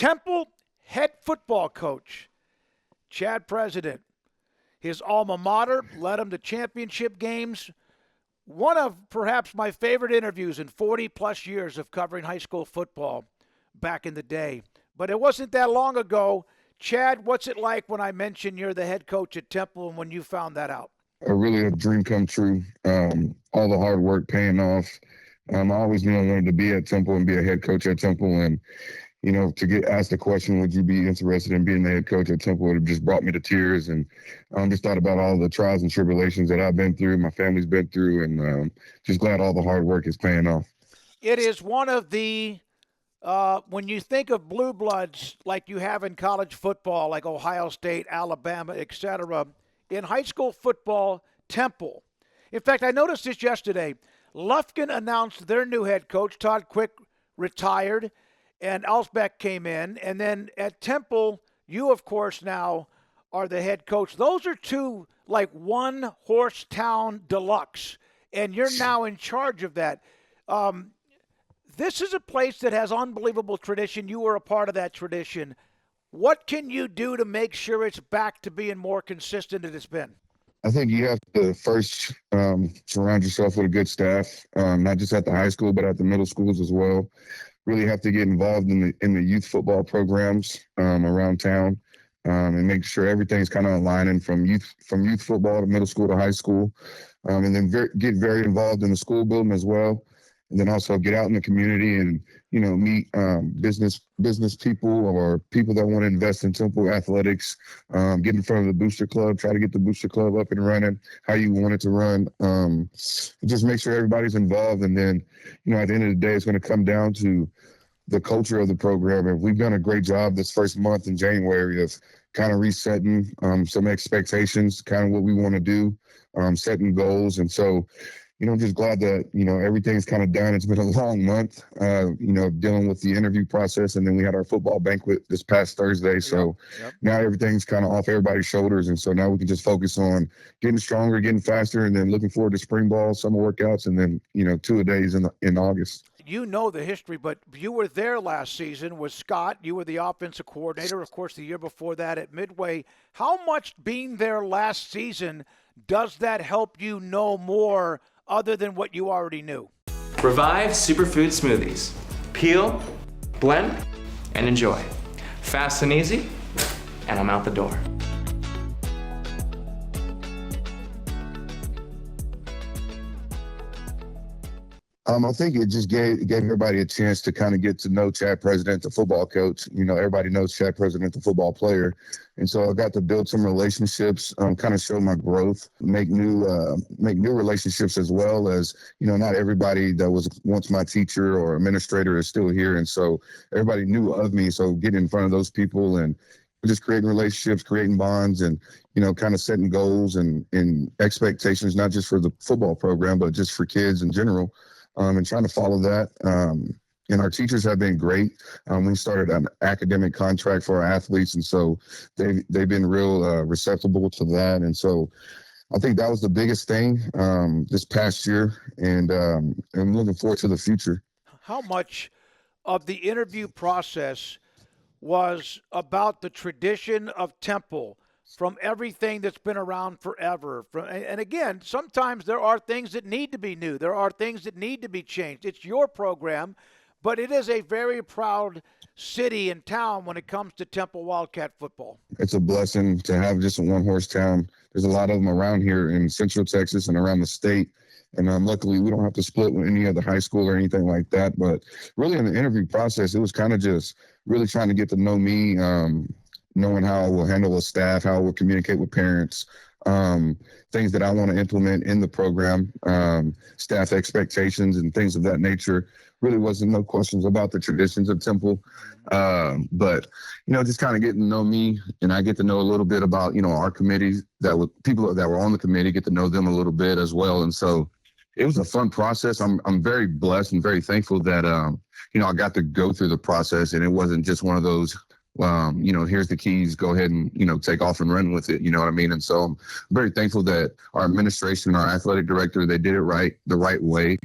Temple head football coach, Chad President. His alma mater led him to championship games. One of perhaps my favorite interviews in 40-plus years of covering high school football back in the day. But it wasn't that long ago. Chad, what's it like when I mention you're the head coach at Temple and when you found that out? Really a dream come true. All the hard work paying off. I always knew I wanted to be at Temple and be a head coach at Temple. And, to get asked the question, would you be interested in being the head coach at Temple, it just brought me to tears. And I just thought about all the trials and tribulations that I've been through, my family's been through, and just glad all the hard work is paying off. It is one of the when you think of blue bloods like you have in college football, like Ohio State, Alabama, etc., in high school football, Temple. In fact, I noticed this yesterday. Lufkin announced their new head coach. Todd Quick retired, and Alsbeck came in. And then at Temple, you, of course, now are the head coach. Those are two, like, one-horse town deluxe, and you're now in charge of that. This is a place that has unbelievable tradition. You were a part of that tradition. What can you do to make sure it's back to being more consistent than it's been? I think you have to first surround yourself with a good staff, not just at the high school, but at the middle schools as well. Really have to get involved in the youth football programs around town, and make sure everything's kind of aligning from youth football to middle school to high school, and then get very involved in the school building as well. And then also get out in the community and, meet business people or people that want to invest in Temple athletics, get in front of the booster club, try to get the booster club up and running how you want it to run. Just make sure everybody's involved. And then, at the end of the day, it's going to come down to the culture of the program. And we've done a great job this first month in January of kind of resetting some expectations, kind of what we want to do, setting goals. And so, just glad that, everything's kind of done. It's been a long month, dealing with the interview process. And then we had our football banquet this past Thursday. So now everything's kind of off everybody's shoulders. And so now we can just focus on getting stronger, getting faster, and then looking forward to spring ball, summer workouts, and then, 2-a-days in August. You know the history, but you were there last season with Scott. You were the offensive coordinator, of course, the year before that at Midway. How much being there last season does that help you know more other than what you already knew? Revive Superfood Smoothies. Peel, blend, and enjoy. Fast and easy, and I'm out the door. I think it just gave everybody a chance to kind of get to know Chad President, the football coach. Everybody knows Chad President, the football player. And so I got to build some relationships, kind of show my growth, make new relationships, as well as, not everybody that was once my teacher or administrator is still here. And so everybody knew of me. So getting in front of those people and just creating relationships, creating bonds, and, kind of setting goals and expectations, not just for the football program, but just for kids in general. And trying to follow that. And our teachers have been great. We started an academic contract for our athletes, and so they've been real receptive to that. And so I think that was the biggest thing this past year, and I'm looking forward to the future. How much of the interview process was about the tradition of Temple, from everything that's been around forever? And again, sometimes there are things that need to be new. There are things that need to be changed. It's your program, but it is a very proud city and town when it comes to Temple Wildcat football. It's a blessing to have just a one-horse town. There's a lot of them around here in Central Texas and around the state. And luckily, we don't have to split with any other high school or anything like that. But really, in the interview process, it was kind of just really trying to get to know me, knowing how I will handle a staff, how I will communicate with parents, things that I want to implement in the program, staff expectations and things of that nature. Really wasn't no questions about the traditions of Temple. But, just kind of getting to know me, and I get to know a little bit about, our committee, people that were on the committee, get to know them a little bit as well. And so it was a fun process. I'm very blessed and very thankful that, I got to go through the process, and it wasn't just one of those, here's the keys, go ahead and, take off and run with it. You know what I mean? And so I'm very thankful that our administration, our athletic director, they did it the right way,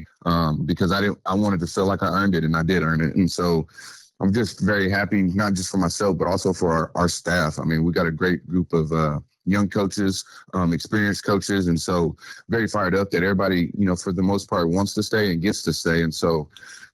because I wanted to feel like I earned it, and I did earn it. And so I'm just very happy, not just for myself, but also for our staff. I mean, we got a great group of young coaches, experienced coaches. And so very fired up that everybody, for the most part wants to stay and gets to stay. And so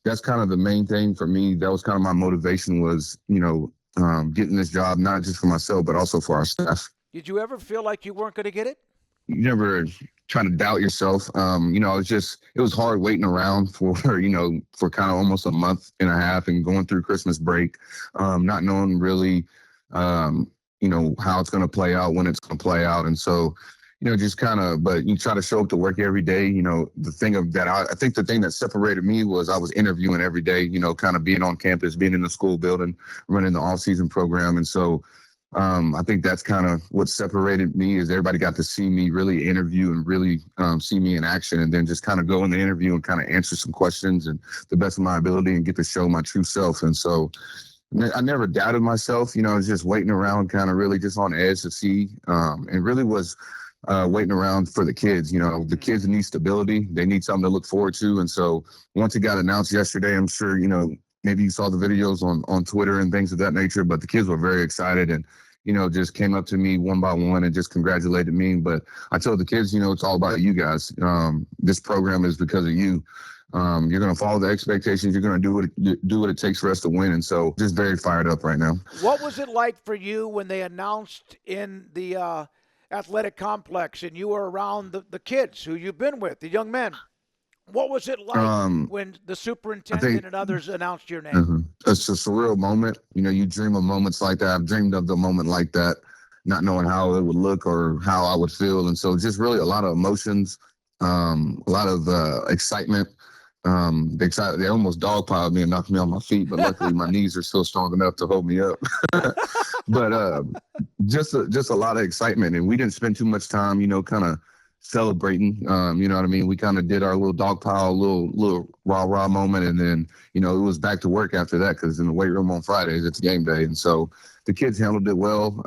that's kind of the main thing for me. That was kind of my motivation was, getting this job, not just for myself, but also for our staff. Did you ever feel like you weren't going to get it? You never try to doubt yourself. It was hard waiting around for, for kind of almost a month and a half and going through Christmas break, not knowing really, how it's going to play out, when it's going to play out. And so, just kind of, but you try to show up to work every day. The thing of that, I think the thing that separated me was I was interviewing every day, kind of being on campus, being in the school building, running the off-season program. And so, I think that's kind of what separated me is everybody got to see me really interview and really see me in action, and then just kind of go in the interview and kind of answer some questions and the best of my ability and get to show my true self. And so I never doubted myself. I was just waiting around, kind of really just on edge to see, and really was waiting around for the kids. The kids need stability. They need something to look forward to. And so once it got announced yesterday, I'm sure, maybe you saw the videos on Twitter and things of that nature, but the kids were very excited and, just came up to me one by one and just congratulated me. But I told the kids, it's all about you guys. This program is because of you. You're going to follow the expectations. You're going to do what it takes for us to win. And so just very fired up right now. What was it like for you when they announced in the athletic complex and you were around the kids who you've been with, the young men? What was it like when the superintendent and others announced your name? It's a surreal moment. You dream of moments like that. I've dreamed of the moment like that, not knowing how it would look or how I would feel. And so just really a lot of emotions, a lot of excitement. They almost dogpiled me and knocked me on my feet, but luckily my knees are still strong enough to hold me up. But just a lot of excitement. And we didn't spend too much time, kind of celebrating. You know what I mean? We kind of did our little dog pile, little rah moment, and then it was back to work after that because in the weight room on Fridays it's game day, and so the kids handled it well.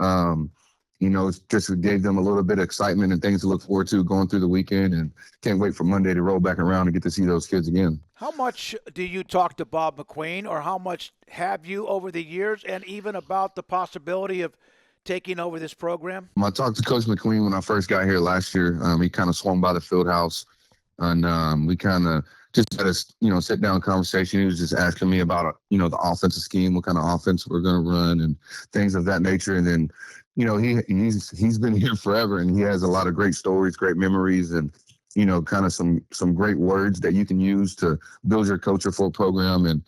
It just gave them a little bit of excitement and things to look forward to going through the weekend, and can't wait for Monday to roll back around and get to see those kids again. How much do you talk to Bob McQueen, or how much have you over the years, and even about the possibility of taking over this program? I talked to Coach McQueen when I first got here last year. He kind of swung by the field house, and we kind of just had a sit down conversation. He was just asking me about the offensive scheme, what kind of offense we're going to run, and things of that nature. And then he's been here forever, and he has a lot of great stories, great memories, and kind of some great words that you can use to build your culture for a program. And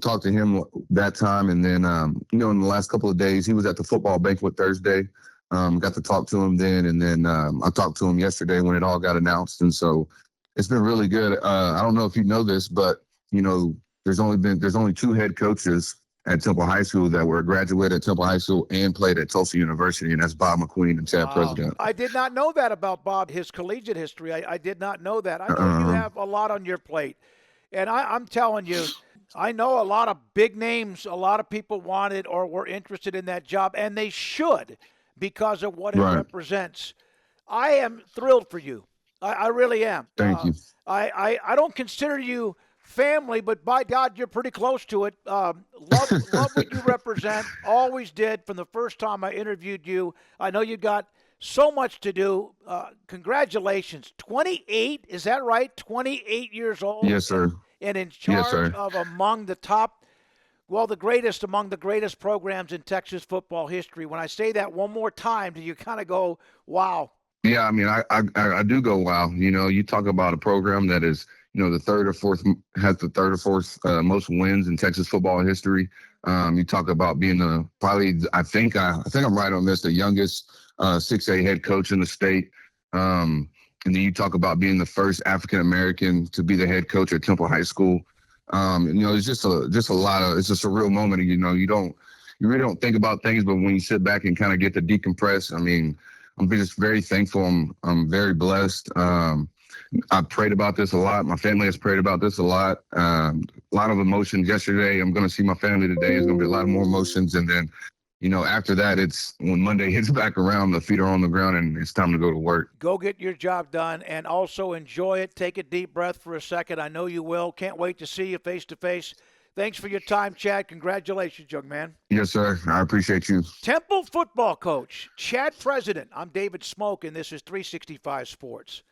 talk to him that time. And then, in the last couple of days, he was at the football banquet Thursday. Got to talk to him then. And then I talked to him yesterday when it all got announced. And so it's been really good. I don't know if you know this, but, there's only two head coaches at Temple High School that were a graduate at Temple High School and played at Tulsa University, and that's Bob McQueen and Chad President. I did not know that about Bob, his collegiate history. I did not know that. I know you have a lot on your plate. And I'm telling you, I know a lot of big names, a lot of people wanted or were interested in that job, and they should because of what it represents. I am thrilled for you. I really am. Thank you. I don't consider you family, but by God, you're pretty close to it. Love what you represent. Always did from the first time I interviewed you. I know you got so much to do. Congratulations. 28, is that right? 28 years old? Yes, sir. And in charge of among the greatest programs in Texas football history. When I say that one more time, do you kind of go, wow? Yeah, I mean, I do go, wow. You talk about a program that is, has the third or fourth most wins in Texas football history. You talk about being I think I'm right on this, the youngest 6A head coach in the state. And then you talk about being the first African-American to be the head coach at Temple High School. It's just a lot of, it's just a real moment. You really don't think about things, but when you sit back and kind of get to decompress, I mean, I'm just very thankful. I'm very blessed. I prayed about this a lot. My family has prayed about this a lot. A lot of emotions yesterday. I'm going to see my family today. There's going to be a lot more emotions. And then, after that, it's when Monday hits back around, the feet are on the ground and it's time to go to work. Go get your job done and also enjoy it. Take a deep breath for a second. I know you will. Can't wait to see you face to face Thanks for your time, Chad. Congratulations, young man. Yes, sir. I appreciate you. Temple football coach, Chad President. I'm David Smoke, and this is 365 Sports.